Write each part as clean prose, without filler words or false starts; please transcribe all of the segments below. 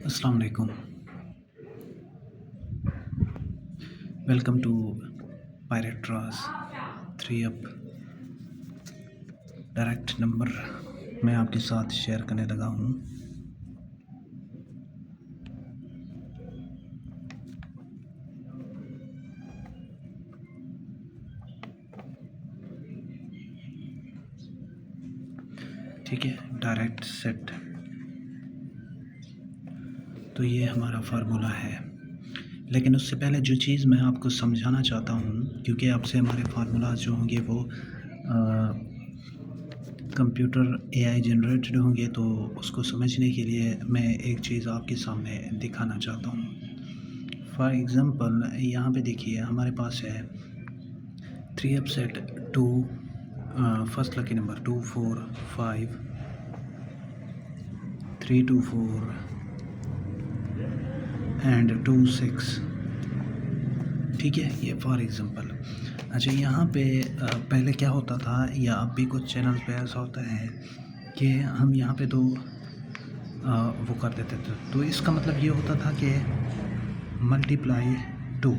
अस्सलाम वालेकुम। Welcome to पायरेट्रास 3 अप डायरेक्ट नंबर मैं आपके साथ शेयर करने लगा हूँ। ठीक है, डायरेक्ट सेट। तो ये हमारा फार्मूला है, लेकिन उससे पहले जो चीज़ मैं आपको समझाना चाहता हूँ, क्योंकि आपसे हमारे फार्मूला जो होंगे वो कंप्यूटर एआई जनरेटेड होंगे, तो उसको समझने के लिए मैं एक चीज़ आपके सामने दिखाना चाहता हूँ। फॉर एग्ज़ाम्पल यहाँ पे देखिए हमारे पास है 3 up set 2 first lucky number 2 4 5 3 2 4 and 2 6। ठीक है, ये फॉर एग्ज़ाम्पल। अच्छा, यहाँ पे पहले क्या होता था या अब भी कुछ चैनल पे ऐसा होता है कि हम यहाँ पे तो वो कर देते थे, तो इसका मतलब ये होता था कि मल्टीप्लाई 2।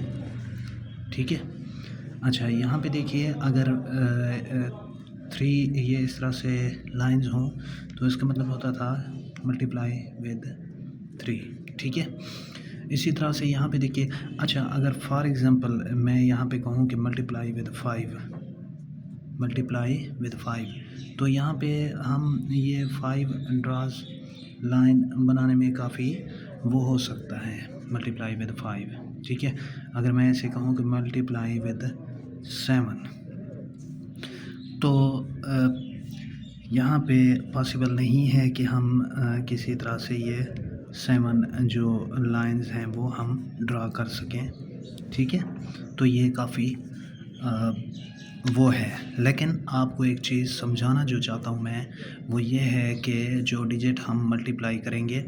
ठीक है। अच्छा, यहाँ पे देखिए अगर 3 ये इस तरह से लाइंस हों तो इसका मतलब होता था मल्टीप्लाई विद 3। ठीक है। इसी तरह से यहाँ पे देखिए, अच्छा अगर फॉर एग्ज़ाम्पल मैं यहाँ पे कहूँ कि मल्टीप्लाई विद 5, तो यहाँ पे हम ये 5 ड्राज लाइन बनाने में काफ़ी वो हो सकता है, मल्टीप्लाई विद 5। ठीक है। अगर मैं ऐसे कहूँ कि मल्टीप्लाई विद 7, तो यहाँ पे पॉसिबल नहीं है कि हम किसी तरह से ये 7 जो लाइंस हैं वो हम ड्रा कर सकें। ठीक है। तो ये काफ़ी वो है, लेकिन आपको एक चीज़ समझाना जो चाहता हूँ मैं, वो ये है कि जो डिजिट हम मल्टीप्लाई करेंगे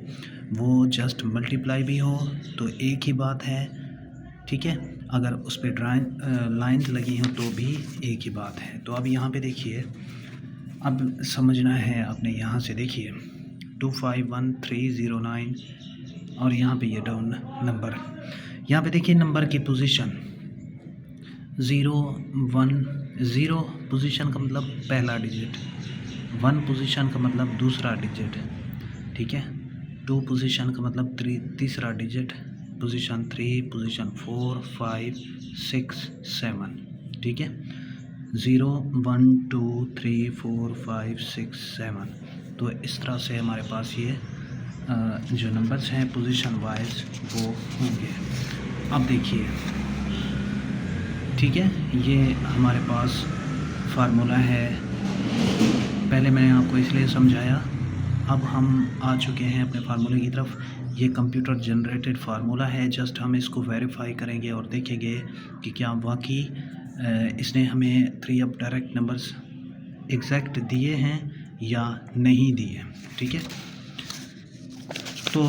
वो जस्ट मल्टीप्लाई भी हो तो एक ही बात है। ठीक है। अगर उस पर लाइंस लगी हों तो भी एक ही बात है। तो अब यहाँ पे देखिए, अब समझना है आपने। यहाँ से देखिए 251309 और यहाँ पे ये डाउन नंबर, यहाँ पे देखिए नंबर की पोजीशन 0 1 0 पोजीशन का मतलब पहला डिजिट, 1 पोजीशन का मतलब दूसरा डिजिट। ठीक है। 2 पोजीशन का मतलब तीसरा डिजिट, पोजीशन 3, पोजीशन 4 5 6 7। ठीक है। 0 1 2 3 4 5 6 7। तो इस तरह से हमारे पास ये जो नंबर्स हैं पोजीशन वाइज वो होंगे। अब देखिए, ठीक है, ये हमारे पास फार्मूला है। पहले मैंने आपको इसलिए समझाया, अब हम आ चुके हैं अपने फार्मूले की तरफ। ये कंप्यूटर जनरेटेड फार्मूला है, जस्ट हम इसको वेरीफाई करेंगे और देखेंगे कि क्या वाकई इसने हमें 3 अप डायरेक्ट नंबर्स एग्जैक्ट दिए हैं या नहीं दिए। ठीक है। तो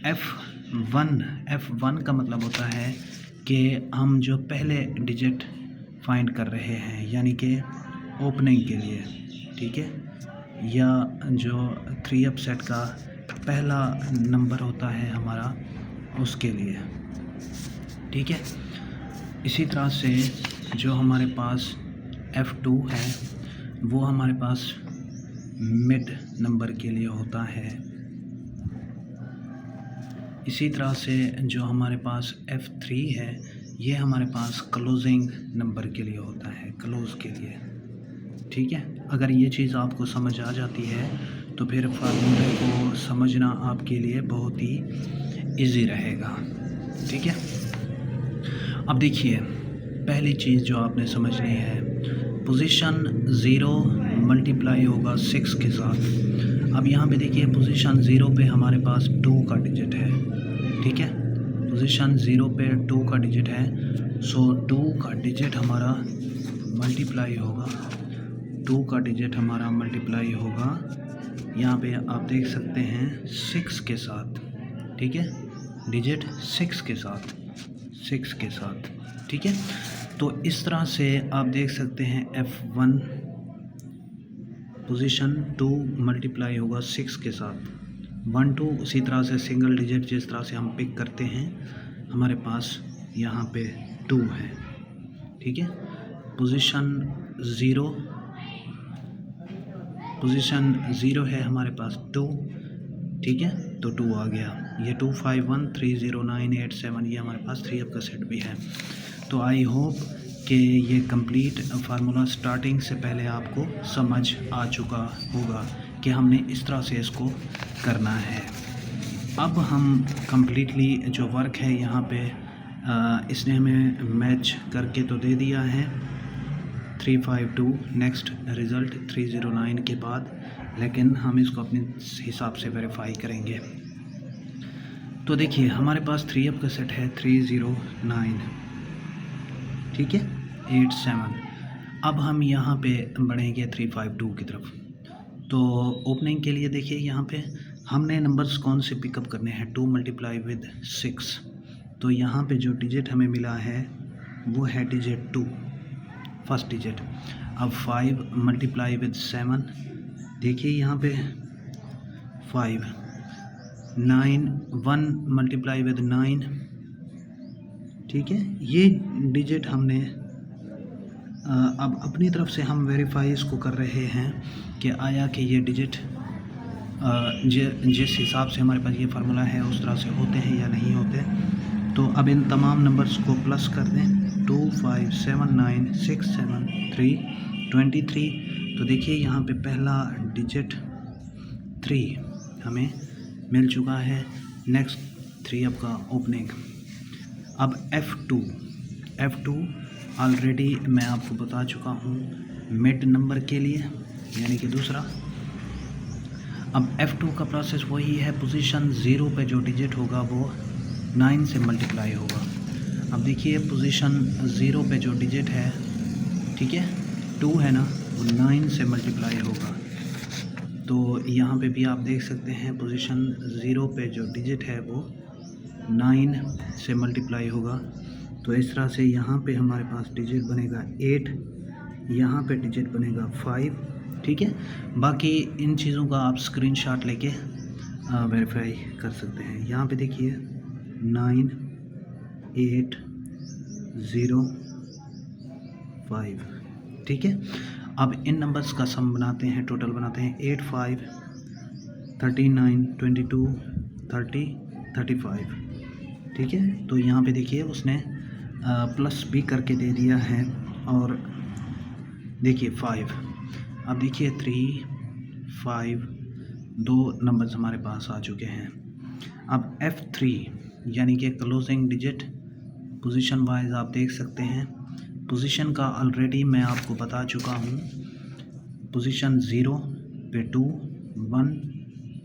F1 का मतलब होता है कि हम जो पहले डिजिट फाइंड कर रहे हैं, यानी कि ओपनिंग के लिए। ठीक है। या जो 3 अप सेट का पहला नंबर होता है हमारा, उसके लिए। ठीक है। इसी तरह से जो हमारे पास F2 है वो हमारे पास मिड नंबर के लिए होता है। इसी तरह से जो हमारे पास F3 है ये हमारे पास क्लोजिंग नंबर के लिए होता है, क्लोज के लिए। ठीक है। अगर ये चीज़ आपको समझ आ जाती है तो फिर फार्मूले को समझना आपके लिए बहुत ही इजी रहेगा। ठीक है। अब देखिए, पहली चीज़ जो आपने समझनी है, पोजीशन 0 मल्टीप्लाई होगा 6 के साथ। अब यहाँ पे देखिए पोजीशन 0 पे हमारे पास 2 का डिजिट है। ठीक है। पोजीशन 0 पे 2 का डिजिट है, सो 2 का डिजिट हमारा मल्टीप्लाई होगा, 2 का डिजिट हमारा मल्टीप्लाई होगा यहाँ पे आप देख सकते हैं 6 के साथ। ठीक है। डिजिट 6 के साथ। ठीक है। तो इस तरह से आप देख सकते हैं F1 पोजीशन 2 मल्टीप्लाई होगा 6 के साथ। 1 2 उसी तरह से सिंगल डिजिट जिस तरह से हम पिक करते हैं हमारे पास यहाँ पे 2 है, ठीक है। पोजीशन ज़ीरो है हमारे पास 2, ठीक है। तो 2 आ गया। ये 25130987 ये हमारे पास 3 अप का सेट भी है। तो आई होप कि ये कंप्लीट फार्मूला स्टार्टिंग से पहले आपको समझ आ चुका होगा कि हमने इस तरह से इसको करना है। अब हम कंप्लीटली जो वर्क है यहाँ पे इसने हमें मैच करके तो दे दिया है 352 नेक्स्ट रिज़ल्ट 309 के बाद, लेकिन हम इसको अपने हिसाब से वेरीफाई करेंगे। तो देखिए हमारे पास 3 अप का सेट है 309, ठीक है, 87। अब हम यहाँ पे बढ़ेंगे 352 की तरफ। तो ओपनिंग के लिए देखिए यहाँ पे हमने नंबर्स कौन से पिकअप करने हैं, 2 मल्टीप्लाई विद 6। तो यहाँ पे जो डिजिट हमें मिला है वो है डिजिट 2, फर्स्ट डिजिट। अब 5 मल्टीप्लाई विद 7, देखिए यहाँ पे 5, 9 1 मल्टीप्लाई विद 9, ठीक है। ये डिजिट हमने अब अपनी तरफ से हम वेरीफाई इसको कर रहे हैं कि आया कि ये डिजिट जिस हिसाब से हमारे पास ये फार्मूला है उस तरह से होते हैं या नहीं होते। तो अब इन तमाम नंबर्स को प्लस कर दें, 2 5 7 9 6 7 3 23। तो देखिए यहाँ पे पहला डिजिट 3 हमें मिल चुका है। नेक्स्ट 3 अप का ओपनिंग। अब F2 ऑलरेडी मैं आपको बता चुका हूँ मिड नंबर के लिए, यानी कि दूसरा। अब F2 का प्रोसेस वही है, पोजीशन 0 पे जो डिजिट होगा वो 9 से मल्टीप्लाई होगा। अब देखिए पोजीशन 0 पे जो डिजिट है, ठीक है, 2 है ना, वो 9 से मल्टीप्लाई होगा। तो यहाँ पे भी आप देख सकते हैं पोजीशन 0 पे जो डिजिट है वो 9 से मल्टीप्लाई होगा। तो इस तरह से यहाँ पे हमारे पास डिजिट बनेगा 8, यहाँ पे डिजिट बनेगा 5, ठीक है। बाकी इन चीज़ों का आप स्क्रीनशॉट लेके वेरीफाई कर सकते हैं। यहाँ पे देखिए 9 8 0 5, ठीक है। अब इन नंबर्स का सम बनाते हैं, टोटल बनाते हैं 8 5 39 22 30 35, ठीक है। तो यहाँ पे देखिए उसने प्लस भी करके दे दिया है। और देखिए 5, अब देखिए 3 5, 2 नंबर्स हमारे पास आ चुके हैं। अब F3 यानी कि क्लोजिंग डिजिट पोजीशन वाइज आप देख सकते हैं। पोजीशन का ऑलरेडी मैं आपको बता चुका हूँ। पोजीशन 0 पे 2 1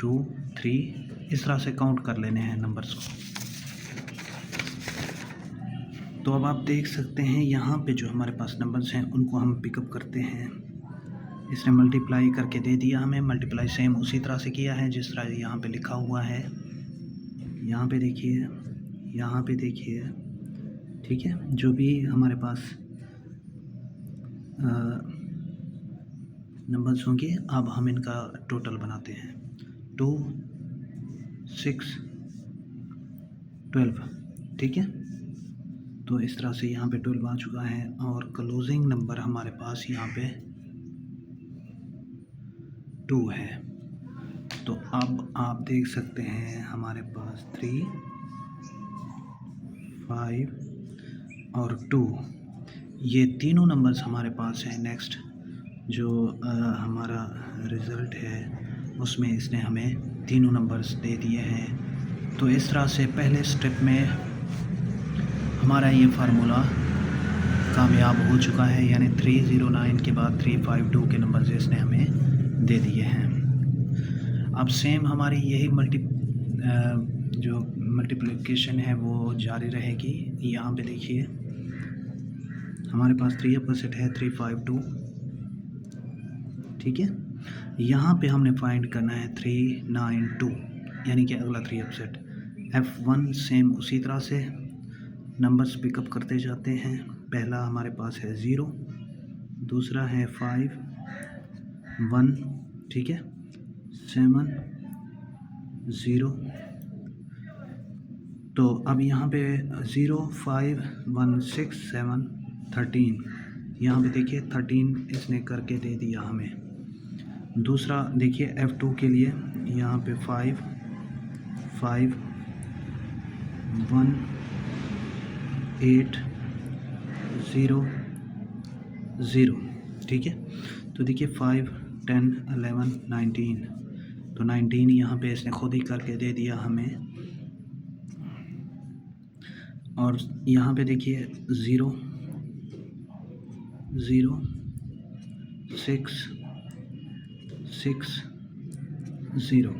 2 3 इस तरह से काउंट कर लेने हैं नंबर्स को। तो अब आप देख सकते हैं यहाँ पे जो हमारे पास नंबर्स हैं उनको हम पिकअप करते हैं। इसने मल्टीप्लाई करके दे दिया हमें, मल्टीप्लाई सेम उसी तरह से किया है जिस तरह यहाँ पे लिखा हुआ है। यहाँ पे देखिए, यहाँ पे देखिए, ठीक है। जो भी हमारे पास नंबर्स होंगे अब हम इनका टोटल बनाते हैं। 2 6 12, ठीक है। तो इस तरह से यहाँ पे 12 आ चुका है और क्लोजिंग नंबर हमारे पास यहाँ पे 2 है। तो अब आप देख सकते हैं हमारे पास 3 5 और 2 ये तीनों नंबर्स हमारे पास हैं। नेक्स्ट जो हमारा रिज़ल्ट है उसमें इसने हमें तीनों नंबर्स दे दिए हैं। तो इस तरह से पहले स्टेप में हमारा ये फार्मूला कामयाब हो चुका है, यानी 309 के बाद 352 के नंबर इसने हमें दे दिए हैं। अब सेम हमारी यही जो मल्टीप्लिकेशन है वो जारी रहेगी। यहाँ पे देखिए हमारे पास 3 अप का सेट है 352, ठीक है। यहाँ पे हमने फाइंड करना है 392 यानी कि अगला 3 अप सेट। F1 सेम उसी तरह से नंबर्स पिकअप करते जाते हैं। पहला हमारे पास है 0, दूसरा है 5 1, ठीक है, 7 0। तो अब यहाँ पे 0 5 1 6 7 13, यहाँ पे देखिए 13 इसने करके दे दिया हमें। दूसरा देखिए F2 के लिए यहाँ पे 5 5 1 8 0 0, ठीक है। तो देखिए 5 10 11 19, तो 19 यहाँ पे इसने खुद ही करके दे दिया हमें। और यहाँ पे देखिए 0 0 6 6 0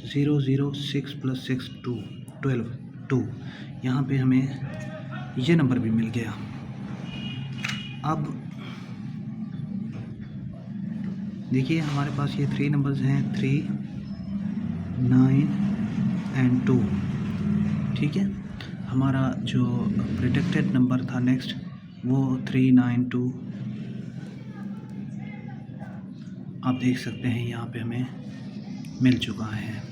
0 0 6 + 6 2 12 2, यहाँ पे हमें ये नंबर भी मिल गया। अब देखिए हमारे पास ये 3 नंबर्स हैं, 3 9 एंड 2, ठीक है। हमारा जो प्रिडिक्टेड नंबर था नेक्स्ट वो 392, आप देख सकते हैं यहाँ पे हमें मिल चुका है।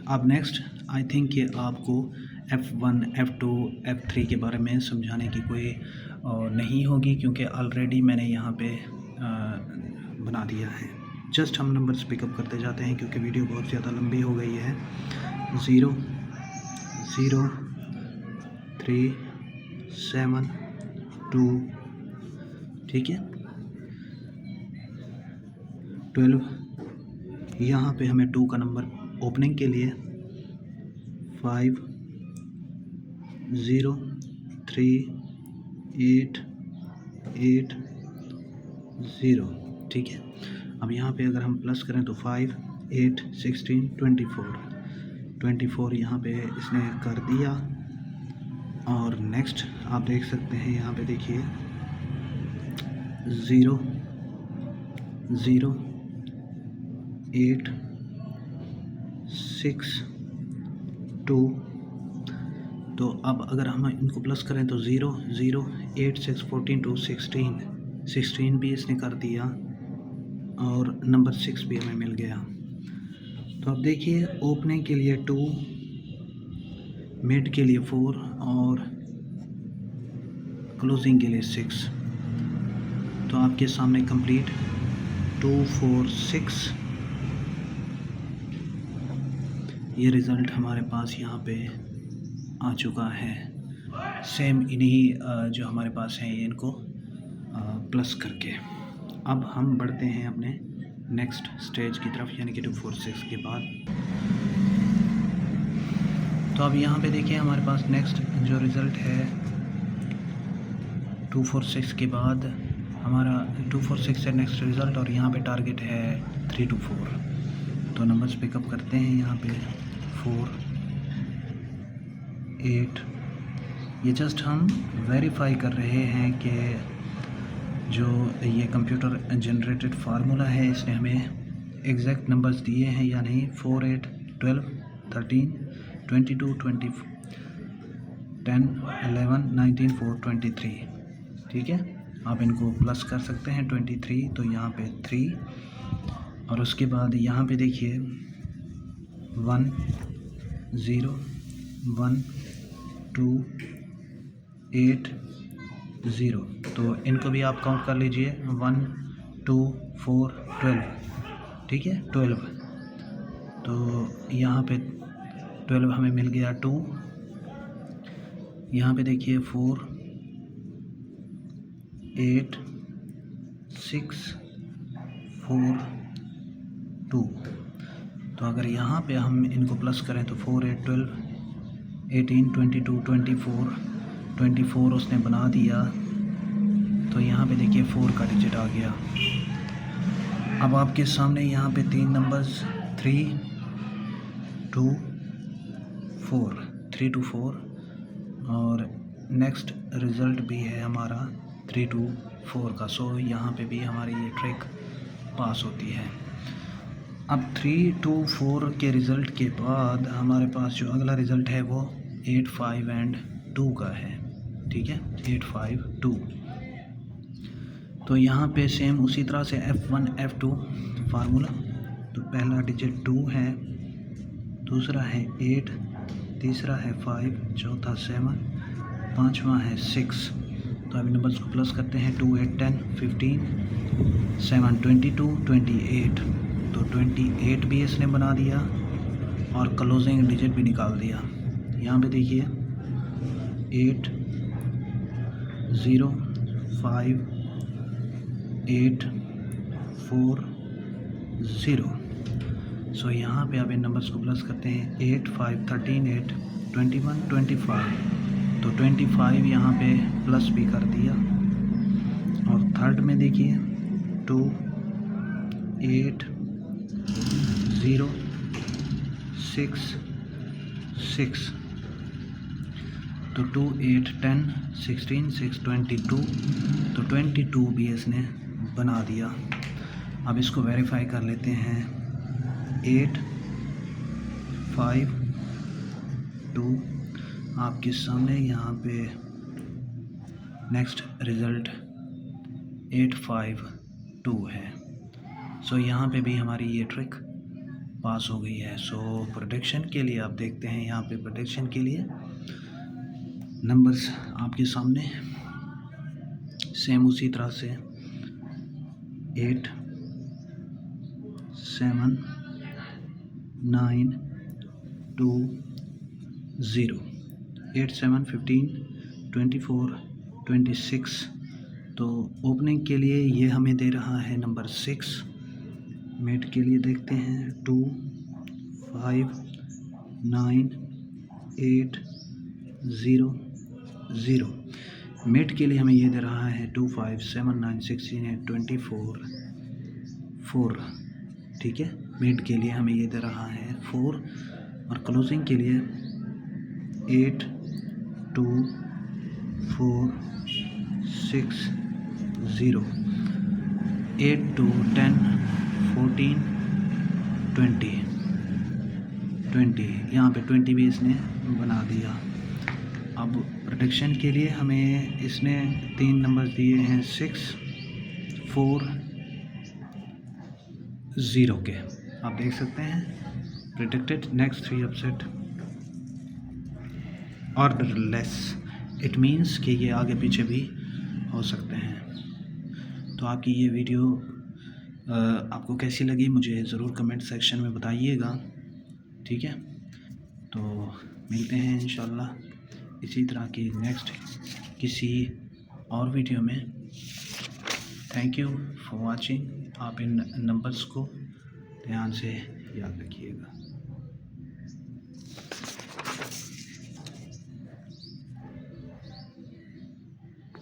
अब नेक्स्ट आई थिंक कि आपको F1 F2 F3 के बारे में समझाने की कोई नहीं होगी, क्योंकि ऑलरेडी मैंने यहाँ पे बना दिया है। जस्ट हम नंबर्स पिकअप करते जाते हैं क्योंकि वीडियो बहुत ज़्यादा लंबी हो गई है। 0 0 3 7 2, ठीक है। 12, यहाँ पे हमें 2 का नंबर ओपनिंग के लिए 5 0 3 8 8 0, ठीक है। अब यहाँ पे अगर हम प्लस करें तो 5 8 16 24 यहाँ पे इसने कर दिया। और नेक्स्ट आप देख सकते हैं यहाँ पे देखिए 0 0 8 6 2, तो अब अगर हम इनको प्लस करें तो 0 0 8 6 14 2 16 भी इसने कर दिया और नंबर 6 भी हमें मिल गया। तो अब देखिए ओपनिंग के लिए 2, मिड के लिए 4 और क्लोजिंग के लिए 6। तो आपके सामने कंप्लीट 2 4 6 ये रिज़ल्ट हमारे पास यहाँ पे आ चुका है। सेम इन्हीं जो हमारे पास हैं ये इनको प्लस करके। अब हम बढ़ते हैं अपने नेक्स्ट स्टेज की तरफ, यानी कि 2 4 6 के बाद। तो अब यहाँ पे देखिए हमारे पास नेक्स्ट जो रिज़ल्ट है 2 4 6 के बाद हमारा 2 4 6 है नेक्स्ट रिज़ल्ट, और यहाँ पे टारगेट है 3 2 4। तो नंबर्स पिकअप करते हैं यहाँ पे 4 8। ये जस्ट हम वेरीफाई कर रहे हैं कि जो ये कंप्यूटर जनरेटेड फार्मूला है इसने हमें एग्जैक्ट नंबर्स दिए हैं या नहीं। 4 8 12 13 22 20 10 11 19 4 23, ठीक है। आप इनको प्लस कर सकते हैं 23, तो यहाँ पे 3 और उसके बाद यहाँ पे देखिए 1 0 1 2 8 0, तो इनको भी आप काउंट कर लीजिए 1 2 4 12, ठीक है 12। तो यहाँ पे 12 हमें मिल गया 2। यहाँ पे देखिए 4 8 6 4 2, तो अगर यहाँ पे हम इनको प्लस करें तो 4 8 12 18 22 24 उसने बना दिया। तो यहाँ पे देखिए 4 का डिजिट आ गया। अब आपके सामने यहाँ पे 3 नंबर्स 3 2 4 3 2 4 और नेक्स्ट रिज़ल्ट भी है हमारा 3 2 4 का। सो यहाँ पे भी हमारी ये ट्रिक पास होती है। अब 3 2 4 के रिज़ल्ट के बाद हमारे पास जो अगला रिज़ल्ट है वो 8 5 एंड 2 का है, ठीक है 8 5 2। तो यहाँ पे सेम उसी तरह से F1 F2 फार्मूला तो पहला डिजिट 2 है, दूसरा है 8, तीसरा है 5, चौथा 7, पांचवा है 6। तो अभी नंबर्स को प्लस करते हैं। 2 8 10 15, 7 22 28। तो 28 भी इसने बना दिया और क्लोजिंग डिजिट भी निकाल दिया। यहाँ पे देखिए 8 0 5 8 4 0। सो यहाँ पे अब इन नंबर्स को प्लस करते हैं। 8 5 13 8 21 25। तो 25 यहाँ पे प्लस भी कर दिया। और थर्ड में देखिए 2 8 0 6 6। तो 2 8 10 16 6 22। तो 22 भी इसने बना दिया। अब इसको वेरीफाई कर लेते हैं। 8 5 2 आपके सामने यहाँ पे नेक्स्ट रिज़ल्ट 8 5 2 है। सो यहाँ पे भी हमारी ये ट्रिक पास हो गई है। सो प्रोटेक्शन के लिए आप देखते हैं, यहाँ पे प्रोटेक्शन के लिए नंबर्स आपके सामने सेम उसी तरह से 8 7 9 2 0। 8 7 15 24 26। तो ओपनिंग के लिए ये हमें दे रहा है नंबर 6। मिड के लिए देखते हैं 2 5 9 8 0 0। मिड के लिए हमें ये दे रहा है 2 5 7 9 16 8 24 4। ठीक है, मिड के लिए हमें ये दे रहा है 4। और क्लोजिंग के लिए 8 2 4 6 0। 8 2 10 14 20। यहाँ पे 20 भी इसने बना दिया। अब प्रोटेक्शन के लिए हमें इसने 3 नंबर दिए हैं 6 4 0 के। आप देख सकते हैं protected next 3 upset odourless. It means कि ये आगे पीछे भी हो सकते हैं। तो आपकी ये वीडियो आपको कैसी लगी मुझे ज़रूर कमेंट सेक्शन में बताइएगा। ठीक है, तो मिलते हैं इंशाल्लाह इसी तरह की नेक्स्ट किसी और वीडियो में। Thank you for watching. आप इन नंबर्स को ध्यान से याद रखिएगा।